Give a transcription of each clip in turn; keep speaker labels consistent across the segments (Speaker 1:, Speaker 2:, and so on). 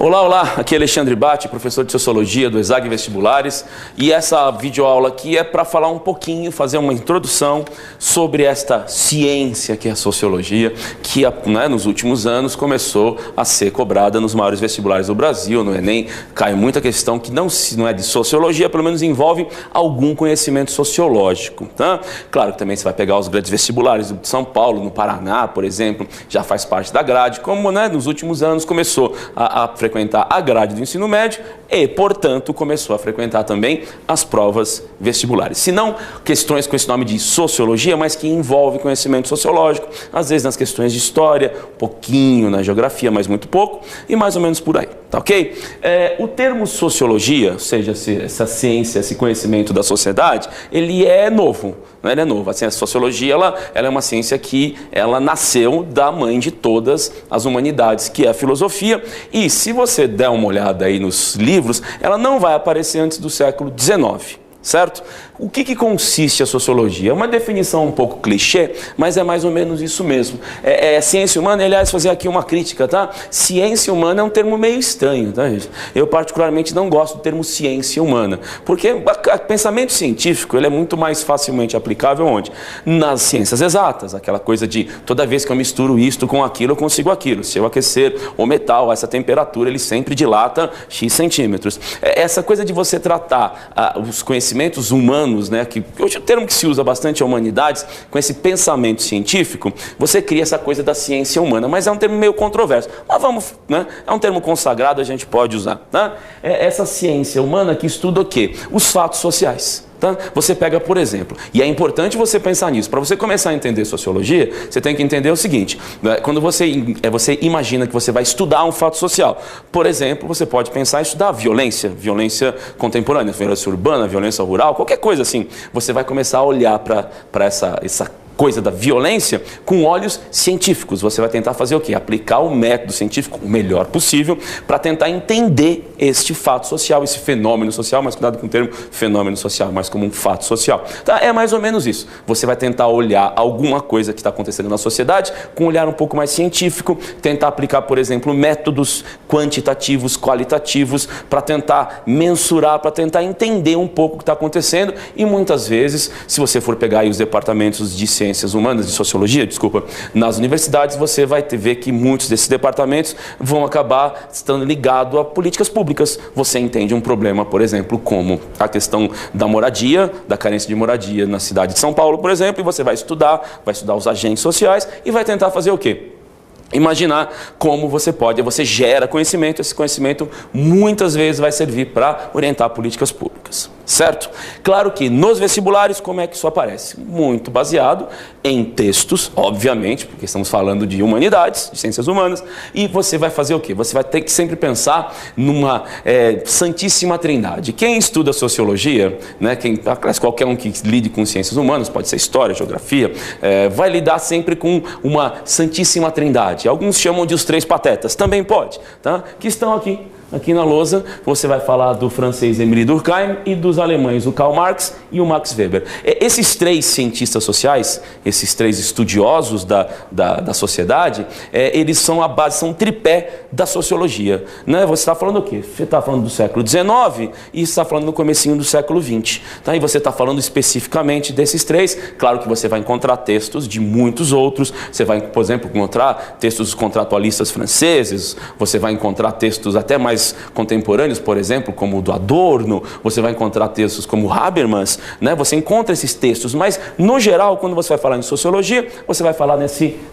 Speaker 1: Olá, olá, aqui é Alexandre Batti, professor de Sociologia do ESAG Vestibulares, e essa videoaula aqui é para falar um pouquinho, fazer uma introdução sobre esta ciência que é a Sociologia, que nos últimos anos começou a ser cobrada nos maiores vestibulares do Brasil. No Enem cai muita questão que não é de Sociologia, pelo menos envolve algum conhecimento sociológico. Tá? Claro que também você vai pegar os grandes vestibulares de São Paulo, no Paraná, por exemplo, já faz parte da grade, como nos últimos anos começou a frequentar a grade do ensino médio e, portanto, começou a frequentar também as provas vestibulares. Se não questões com esse nome de Sociologia, mas que envolve conhecimento sociológico, às vezes nas questões de história, um pouquinho na geografia, mas muito pouco, e mais ou menos por aí, tá ok? O termo Sociologia, ou seja, essa ciência, esse conhecimento da sociedade, ele é novo. Ele é novo. Assim, a Sociologia ela é uma ciência que ela nasceu da mãe de todas as humanidades, que é a filosofia, e se você der uma olhada aí nos livros, ela não vai aparecer antes do século XIX. Certo? O que consiste a Sociologia? É uma definição um pouco clichê, mas é mais ou menos isso mesmo. Ciência humana, aliás, fazer aqui uma crítica, tá? Ciência humana é um termo meio estranho, tá, gente? Eu particularmente não gosto do termo ciência humana, porque o pensamento científico ele é muito mais facilmente aplicável onde? Nas ciências exatas, aquela coisa de toda vez que eu misturo isto com aquilo, eu consigo aquilo. Se eu aquecer o metal a essa temperatura, ele sempre dilata X centímetros. Essa coisa de você tratar os conhecimentos humanos, que hoje o termo que se usa bastante é humanidades, com esse pensamento científico, você cria essa coisa da ciência humana, mas é um termo meio controverso. Mas é um termo consagrado, a gente pode usar. Tá? Essa ciência humana que estuda o quê? Os fatos sociais. Tá? Você pega, por exemplo, e é importante você pensar nisso, para você começar a entender Sociologia, você tem que entender o seguinte, quando você imagina que você vai estudar um fato social, por exemplo, você pode pensar em estudar violência contemporânea, violência urbana, violência rural, qualquer coisa assim, você vai começar a olhar para essa coisa da violência com olhos científicos. Você vai tentar fazer o quê? Aplicar o método científico o melhor possível para tentar entender este fato social, esse fenômeno social, mas cuidado com o termo fenômeno social, mais como um fato social. Tá? É mais ou menos isso. Você vai tentar olhar alguma coisa que está acontecendo na sociedade com um olhar um pouco mais científico, tentar aplicar, por exemplo, métodos quantitativos, qualitativos, para tentar mensurar, para tentar entender um pouco o que está acontecendo, e muitas vezes, se você for pegar aí os departamentos de ciências humanas, de sociologia, nas universidades você vai ver que muitos desses departamentos vão acabar estando ligados a políticas públicas. Você entende um problema, por exemplo, como a questão da moradia, da carência de moradia na cidade de São Paulo, por exemplo, e você vai estudar os agentes sociais e vai tentar fazer o quê? Imaginar como você gera conhecimento, esse conhecimento muitas vezes vai servir para orientar políticas públicas, certo? Claro que nos vestibulares, como é que isso aparece? Muito baseado em textos, obviamente, porque estamos falando de humanidades, de ciências humanas, e você vai fazer o quê? Você vai ter que sempre pensar numa santíssima trindade. Quem estuda Sociologia, qualquer um que lide com ciências humanas, pode ser história, geografia, vai lidar sempre com uma santíssima trindade. Alguns chamam de os três patetas, também pode, tá? Que estão aqui na lousa. Você vai falar do francês Émile Durkheim e dos alemães, o Karl Marx e o Max Weber. Esses três cientistas sociais, esses três estudiosos da sociedade, eles são a base, são o tripé da Sociologia. Você está falando o quê? Você está falando do século XIX e está falando no comecinho do século XX. Tá? E você está falando especificamente desses três. Claro que você vai encontrar textos de muitos outros. Você vai, por exemplo, encontrar textos contratualistas franceses, você vai encontrar textos até mais contemporâneos, por exemplo, como o do Adorno, você vai encontrar textos como Habermas, você encontra esses textos, mas no geral, quando você vai falar em Sociologia, você vai falar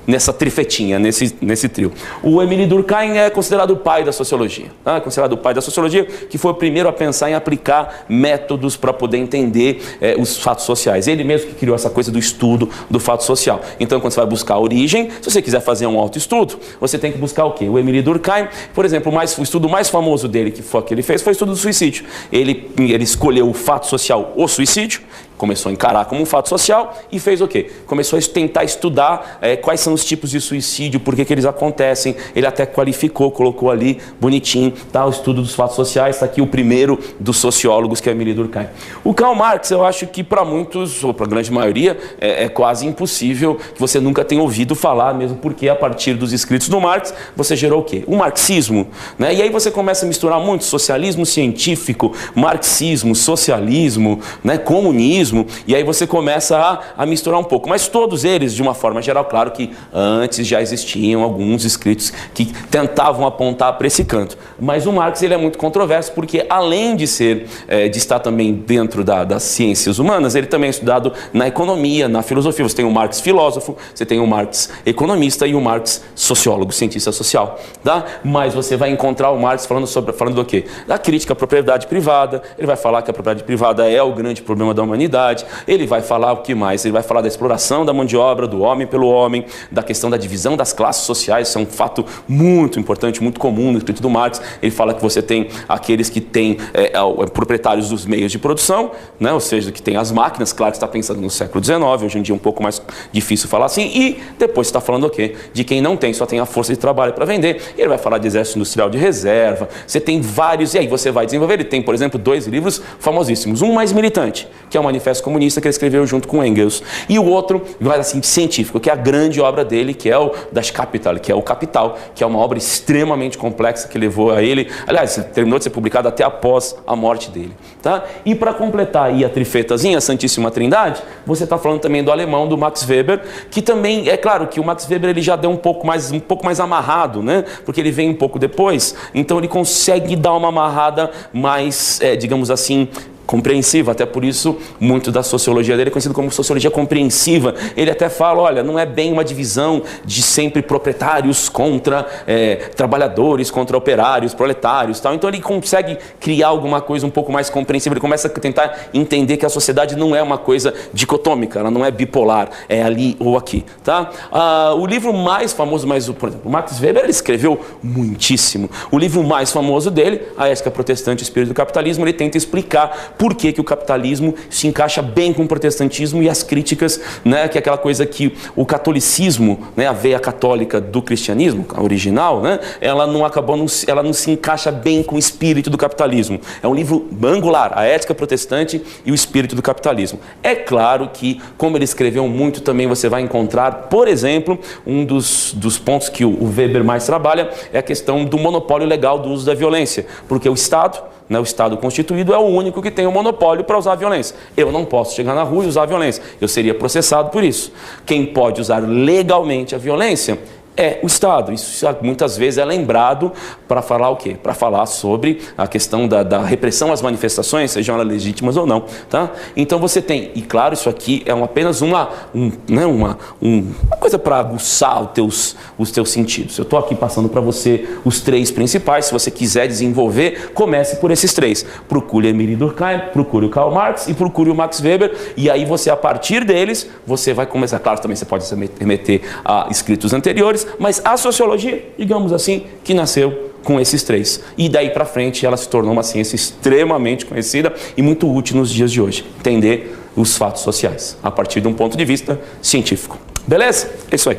Speaker 1: nessa trifetinha, nesse trio. O Émile Durkheim é considerado o pai da Sociologia, considerado o pai da Sociologia, que foi o primeiro a pensar em aplicar métodos para poder entender os fatos sociais. Ele mesmo que criou essa coisa do estudo do fato social. Então, quando você vai buscar a origem, se você quiser fazer um autoestudo, você tem que buscar o quê? O Émile Durkheim, por exemplo, o estudo mais famoso dele que ele fez foi o estudo do suicídio. Ele escolheu o fato social, o suicídio, começou a encarar como um fato social e fez o quê? Começou a tentar estudar quais são os tipos de suicídio, por que eles acontecem. Ele até qualificou, colocou ali bonitinho, tá? O estudo dos fatos sociais, está aqui o primeiro dos sociólogos, que é Émile Durkheim. O Karl Marx, eu acho que para muitos, ou para a grande maioria, é quase impossível que você nunca tenha ouvido falar, mesmo porque a partir dos escritos do Marx, você gerou o quê? O marxismo, né? E aí você começa a misturar muito socialismo científico, marxismo, socialismo, né? Comunismo, e aí você começa a misturar um pouco. Mas todos eles, de uma forma geral, claro que antes já existiam alguns escritos que tentavam apontar para esse canto. Mas o Marx ele é muito controverso porque, além de estar também dentro das ciências humanas, ele também é estudado na economia, na filosofia. Você tem o Marx filósofo, você tem o Marx economista e o Marx sociólogo, cientista social. Tá? Mas você vai encontrar o Marx falando do quê? Da crítica à propriedade privada. Ele vai falar que a propriedade privada é o grande problema da humanidade. Ele vai falar o que mais? Ele vai falar da exploração da mão de obra, do homem pelo homem, da questão da divisão das classes sociais. Isso é um fato muito importante, muito comum no escrito do Marx. Ele fala que você tem aqueles que têm proprietários dos meios de produção, né? Ou seja, que tem as máquinas. Claro que está pensando no século XIX, hoje em dia é um pouco mais difícil falar assim. E depois está falando o quê? De quem não tem, só tem a força de trabalho para vender. Ele vai falar de exército industrial de reserva. Você tem vários, e aí você vai desenvolver. Ele tem, por exemplo, 2 livros famosíssimos. Um mais militante, que é o Manifesto Comunista, que ele escreveu junto com Engels. E o outro, vai assim, científico, que é a grande obra dele, que é o Das Kapital, que é o Capital, que é uma obra extremamente complexa que levou a ele, aliás, terminou de ser publicado até após a morte dele. Tá? E para completar aí a trifetazinha, a Santíssima Trindade, você está falando também do alemão, do Max Weber, que também, é claro que o Max Weber ele já deu um pouco mais amarrado, né? Porque ele vem um pouco depois, então ele consegue dar uma amarrada mais, digamos assim, compreensiva, até por isso muito da sociologia dele é conhecido como sociologia compreensiva. Ele até fala, olha, não é bem uma divisão de sempre proprietários contra trabalhadores, contra operários, proletários, tal. Então ele consegue criar alguma coisa um pouco mais compreensível, ele começa a tentar entender que a sociedade não é uma coisa dicotômica, ela não é bipolar, é ali ou aqui, tá? O livro mais famoso, por exemplo, o Max Weber ele escreveu muitíssimo. O livro mais famoso dele, A Ética Protestante e o Espírito do Capitalismo, ele tenta explicar por que o capitalismo se encaixa bem com o protestantismo e as críticas, né, que é aquela coisa que o catolicismo, né, a veia católica do cristianismo, a original, né, ela não se encaixa bem com o espírito do capitalismo. É um livro angular, A Ética Protestante e o Espírito do Capitalismo. É claro que, como ele escreveu muito, também você vai encontrar, por exemplo, um dos pontos que o Weber mais trabalha é a questão do monopólio legal do uso da violência, porque o Estado constituído é o único que tem o monopólio para usar a violência. Eu não posso chegar na rua e usar a violência. Eu seria processado por isso. Quem pode usar legalmente a violência é o Estado. Isso muitas vezes é lembrado para falar o quê? Para falar sobre a questão da repressão às manifestações, sejam elas legítimas ou não. Tá? Então você tem, e claro, isso aqui é apenas uma coisa para aguçar os teus sentidos. Eu estou aqui passando para você os 3 principais. Se você quiser desenvolver, comece por esses 3. Procure Émile Durkheim, procure o Karl Marx e procure o Max Weber. E aí você, a partir deles, você vai começar. Claro, também você pode se remeter a escritos anteriores, mas a sociologia, digamos assim, que nasceu com esses 3. E daí para frente ela se tornou uma ciência extremamente conhecida e muito útil nos dias de hoje. Entender os fatos sociais, a partir de um ponto de vista científico. Beleza? É isso aí.